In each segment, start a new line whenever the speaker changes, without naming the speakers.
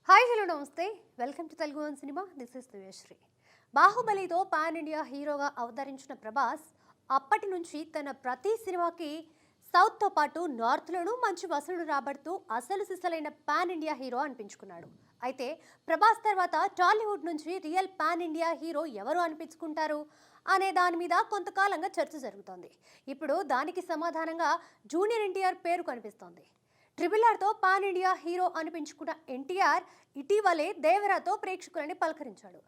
Hi hello నమస్తే welcome to Telugu one cinema. This is Divyasri. బాహుబలితో pan India హీరోగా అవతరించిన ప్రభాస్ అప్పటి నుంచి తన ప్రతి సినిమాకి సౌత్తో పాటు నార్త్లోనూ మంచి వసూలు రాబడుతూ అసలు సిసలైన పాన్ ఇండియా హీరో అనిపించుకున్నాడు. అయితే ప్రభాస్ తర్వాత టాలీవుడ్ నుంచి రియల్ పాన్ ఇండియా హీరో ఎవరు అనిపించుకుంటారు అనే దాని మీద కొంతకాలంగా చర్చ జరుగుతోంది. ఇప్పుడు దానికి సమాధానంగా జూనియర్ ఎన్టీఆర్ పేరు కనిపిస్తోంది. ట్రిపుల్ ఆర్తో పాన్ ఇండియా హీరో అనిపించుకున్న ఎన్టీఆర్ ఇటీవలే దేవరాతో ప్రేక్షకులని పలకరించాడు.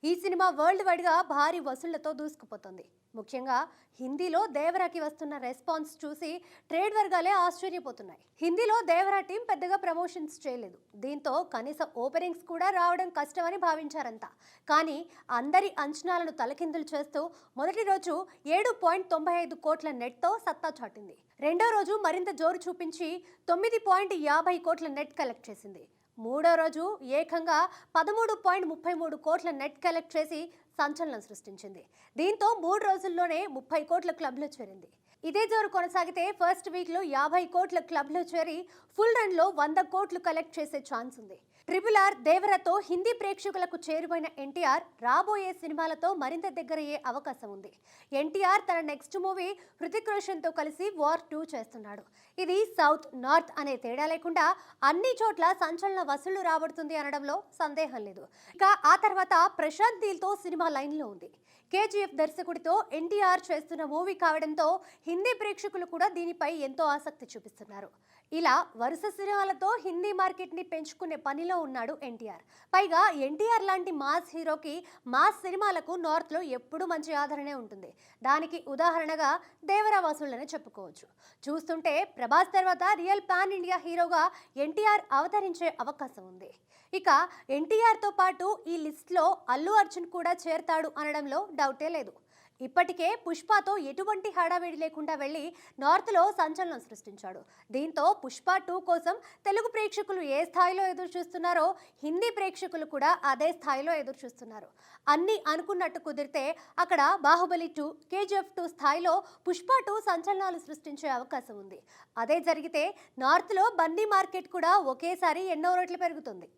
ఈ సినిమా వరల్డ్ వైడ్గా భారీ వసూళ్లతో దూసుకుపోతుంది. ముఖ్యంగా హిందీలో దేవరాకి వస్తున్న రెస్పాన్స్ చూసి ట్రేడ్ వర్గాలే ఆశ్చర్యపోతున్నాయి. హిందీలో దేవరా టీం పెద్దగా ప్రమోషన్స్ చేయలేదు. దీంతో కనీస ఓపెనింగ్స్ కూడా రావడం కష్టమని భావించారంతా. కానీ అందరి అంచనాలను తలకిందులు చేస్తూ మొదటి రోజు 7.95 కోట్ల నెట్తో సత్తా చాటింది. రెండో రోజు మరింత జోరు చూపించి 9.50 కోట్ల నెట్ కలెక్ట్ చేసింది. మూడో రోజు ఏకంగా 13.33 కోట్ల నెట్ కలెక్ట్ చేసి సంచలనం సృష్టించింది. దీంతో 3 రోజుల్లోనే 30 కోట్ల క్లబ్లో చేరింది. ఇదే జోరు కొనసాగితే ఫస్ట్ వీక్లో 50 కోట్ల క్లబ్లో చేరి ఫుల్ రన్లో 100 కోట్లు కలెక్ట్ చేసే ఛాన్స్ ఉంది. ట్రిపుల్ ఆర్ దేవరతో హిందీ ప్రేక్షకులకు చేరువైన ఎన్టీఆర్ రాబోయే సినిమాలతో మరింత దగ్గరయ్యే అవకాశం ఉంది. ఎన్టీఆర్ తన నెక్స్ట్ మూవీ హృతిక్ రోషన్తో కలిసి వార్ 2 చేస్తున్నాడు. ఇది సౌత్ నార్త్ అనే తేడా లేకుండా అన్ని చోట్ల సంచలన వసూళ్లు రాబడుతుంది అనడంలో సందేహం లేదు. ఇక ఆ తర్వాత ప్రశాంత్ నీల్తో సినిమా లైన్లో ఉంది. కేజీఎఫ్ దర్శకుడితో ఎన్టీఆర్ చేస్తున్న మూవీ కావడంతో హిందీ ప్రేక్షకులు కూడా దీనిపై ఎంతో ఆసక్తి చూపిస్తున్నారు. ఇలా వరుస సినిమాలతో హిందీ మార్కెట్ని పెంచుకునే పనిలో ఉన్నాడు ఎన్టీఆర్. పైగా ఎన్టీఆర్ లాంటి మాస్ హీరోకి మాస్ సినిమాలకు నార్త్లో ఎప్పుడూ మంచి ఆదరణే ఉంటుంది. దానికి ఉదాహరణగా దేవరా వసూళ్లని చెప్పుకోవచ్చు. చూస్తుంటే ప్రభాస్ తర్వాత రియల్ పాన్ ఇండియా హీరోగా ఎన్టీఆర్ అవతరించే అవకాశం ఉంది. ఇక ఎన్టీఆర్తో పాటు ఈ లిస్ట్లో అల్లు అర్జున్ కూడా చేరతాడు అనడంలో డౌటే లేదు. ఇప్పటికే పుష్పతో ఎటువంటి హడావిడి లేకుండా వెళ్ళి నార్త్లో సంచలనం సృష్టించాడు. దీంతో పుష్ప 2 కోసం తెలుగు ప్రేక్షకులు ఏ స్థాయిలో ఎదురు చూస్తున్నారో హిందీ ప్రేక్షకులు కూడా అదే స్థాయిలో ఎదురు చూస్తున్నారు. అన్నీ అనుకున్నట్టు కుదిరితే అక్కడ బాహుబలి 2, కేజీఎఫ్ 2 స్థాయిలో పుష్ప 2 సంచలనాలు సృష్టించే అవకాశం ఉంది. అదే జరిగితే నార్త్లో బందీ మార్కెట్ కూడా ఒకేసారి ఎన్నో రెట్లు పెరుగుతుంది.